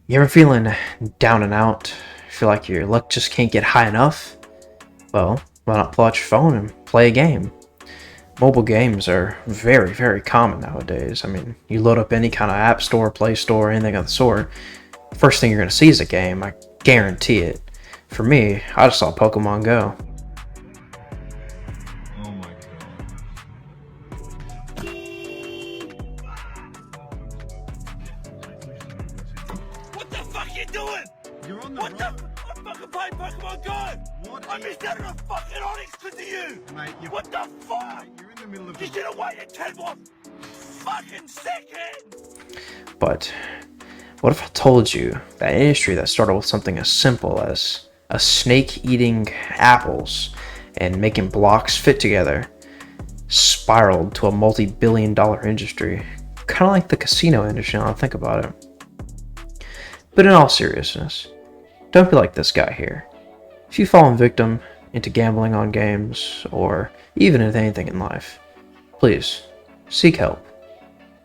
You ever feeling down and out? Feel like your luck just can't get high enough? Well, why not pull out your phone and play a game? Mobile games are very, very common nowadays. I mean, you load up any kind of app store, play store, anything of the sort. First thing you're going to see is a game. I guarantee it. For me, I just saw Pokemon Go. Oh my god. What the fuck you doing? You're on the What road. the? I'm fucking playing Pokemon Go! What? I missed out on a fucking Onyx because of you! Mate, you're, What the fuck? you're in the middle of You should have waited 10 more fucking seconds! But what if I told you that industry that started with something as simple as a snake eating apples and making blocks fit together spiraled to a multi-billion-dollar industry, kind of like the casino industry now I think about it. But in all seriousness, don't be like this guy here. If you've fallen victim into gambling on games, or even into anything in life, please seek help.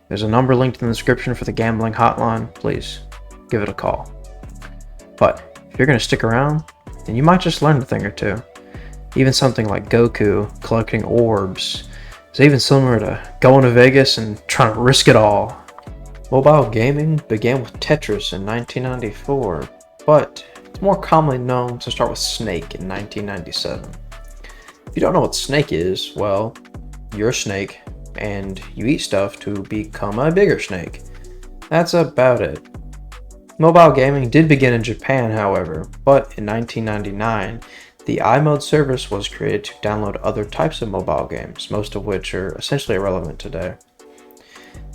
There's a number linked in the description for the gambling hotline. Please give it a call. But if you're going to stick around, then you might just learn a thing or two. Even something like Goku collecting orbs is even similar to going to Vegas and trying to risk it all. Mobile gaming began with Tetris in 1994, but it's more commonly known to start with Snake in 1997. If you don't know what Snake is, well, you're a snake, and you eat stuff to become a bigger snake. That's about it. Mobile gaming did begin in Japan, however, but in 1999, the iMode service was created to download other types of mobile games, most of which are essentially irrelevant today.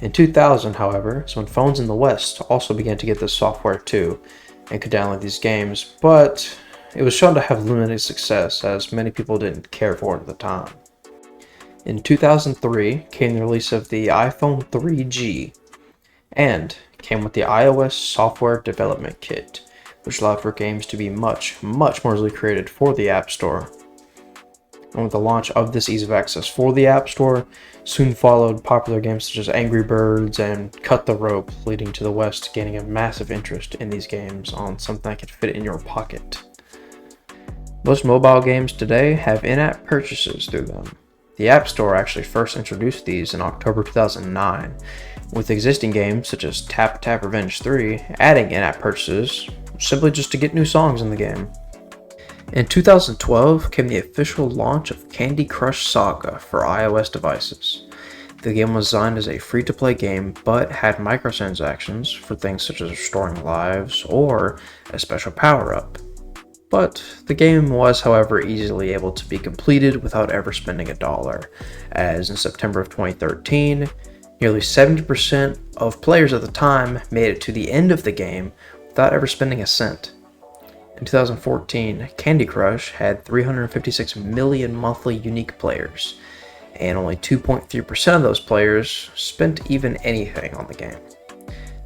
In 2000, however, is when phones in the West also began to get this software too, and could download these games, but it was shown to have limited success as many people didn't care for it at the time. In 2003 came the release of the iPhone 3G, and came with the iOS Software Development Kit, which allowed for games to be much more easily created for the App Store. And with the launch of this ease of access for the App Store, soon followed popular games such as Angry Birds and Cut the Rope, leading to the West gaining a massive interest in these games on something that could fit in your pocket. Most mobile games today have in-app purchases through them. The App Store actually first introduced these in October 2009, with existing games such as Tap Tap Revenge 3 adding in-app purchases simply just to get new songs in the game. In 2012 came the official launch of Candy Crush Saga for iOS devices. The game was designed as a free-to-play game, but had microtransactions for things such as restoring lives or a special power-up. But the game was, however, easily able to be completed without ever spending a dollar, as in September of 2013, nearly 70% of players at the time made it to the end of the game without ever spending a cent. In 2014, Candy Crush had 356 million monthly unique players, and only 2.3% of those players spent even anything on the game.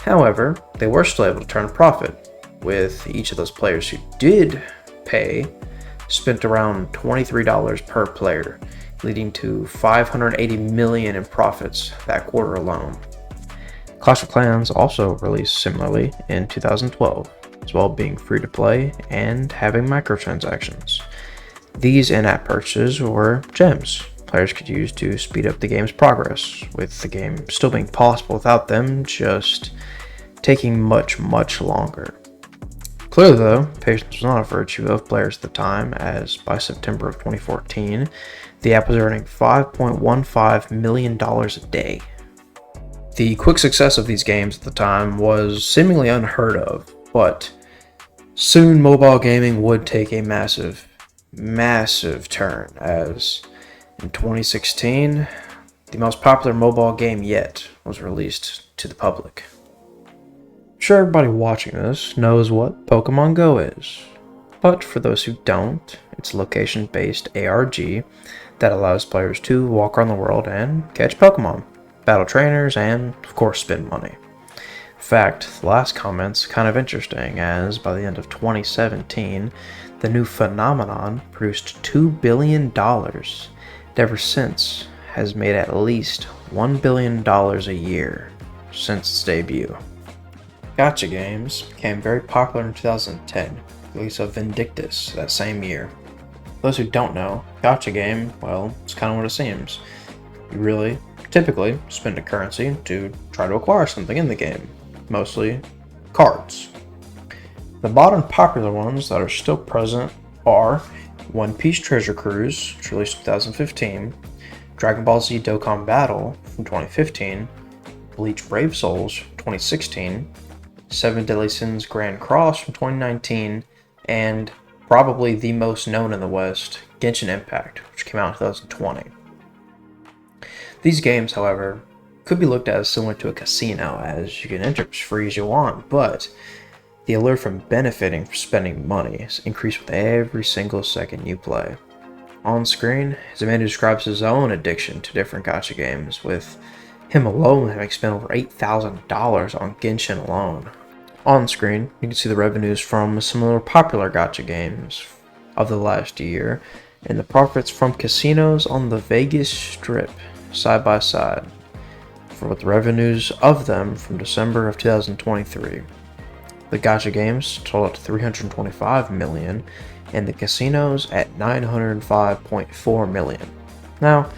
However, they were still able to turn a profit, with each of those players who did pay spent around $23 per player, leading to $580 million in profits that quarter alone. Clash of Clans also released similarly in 2012, as well being free to play and having microtransactions. These in-app purchases were gems players could use to speed up the game's progress, with the game still being possible without them just taking much longer. Clearly though, patience was not a virtue of players at the time, as by September of 2014, the app was earning $5.15 million a day. The quick success of these games at the time was seemingly unheard of, but soon mobile gaming would take a massive turn, as in 2016, the most popular mobile game yet was released to the public. I'm sure everybody watching this knows what Pokemon Go is, but for those who don't, it's a location-based ARG that allows players to walk around the world and catch Pokemon, battle trainers, and of course spend money. In fact, the last comment's kind of interesting, as by the end of 2017, the new phenomenon produced $2 billion, and ever since has made at least $1 billion a year since its debut. Gacha games became very popular in 2010, release of Vindictus that same year. For those who don't know, gacha game, well, it's kind of what it seems. You really, typically, spend a currency to try to acquire something in the game, mostly cards. The modern popular ones that are still present are One Piece Treasure Cruise, which released in 2015, Dragon Ball Z Dokkan Battle from 2015, Bleach Brave Souls from 2016, Seven Deadly Sins Grand Cross from 2019, and probably the most known in the West, Genshin Impact, which came out in 2020. These games, however, could be looked at as similar to a casino, as you can enter as free as you want, but the allure from benefiting from spending money is increased with every single second you play. On screen is a man who describes his own addiction to different gacha games, with him alone having spent over $8,000 on Genshin alone. On screen, you can see the revenues from similar popular gacha games of the last year, and the profits from casinos on the Vegas Strip side by side, for the revenues of them from December of 2023. The gacha games total up to $325 million, and the casinos at $905.4 million. Now,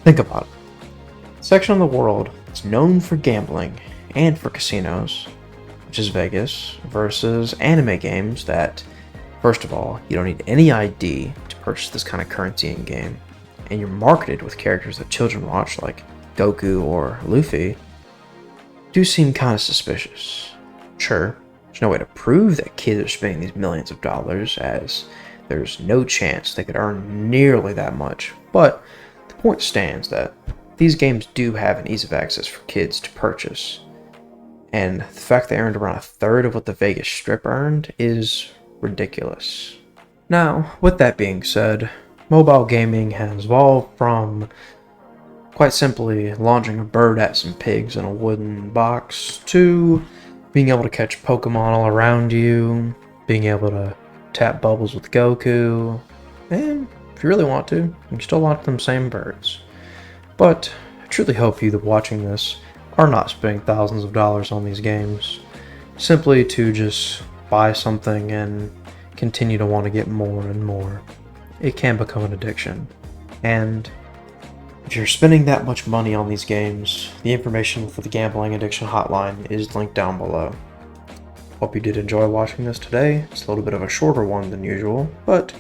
think about it. The section of the world that's known for gambling and for casinos, which is Vegas, versus anime games that, first of all, you don't need any ID to purchase this kind of currency in game, and you're marketed with characters that children watch like Goku or Luffy, do seem kind of suspicious. Sure, there's no way to prove that kids are spending these millions of dollars, as there's no chance they could earn nearly that much, but the point stands that these games do have an ease of access for kids to purchase, and the fact they earned around a third of what the Vegas Strip earned is ridiculous. Now, with that being said, mobile gaming has evolved from quite simply launching a bird at some pigs in a wooden box to being able to catch Pokemon all around you, being able to tap bubbles with Goku, and if you really want to, you can still launch them same birds. But I truly hope you that watching this are not spending thousands of dollars on these games simply to just buy something and continue to want to get more and more. It can become an addiction. And if you're spending that much money on these games, the information for the Gambling Addiction Hotline is linked down below. Hope you did enjoy watching this today. It's a little bit of a shorter one than usual, but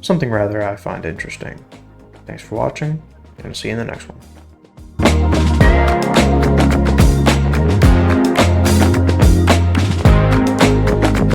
something rather I find interesting. Thanks for watching, and I'll see you in the next one.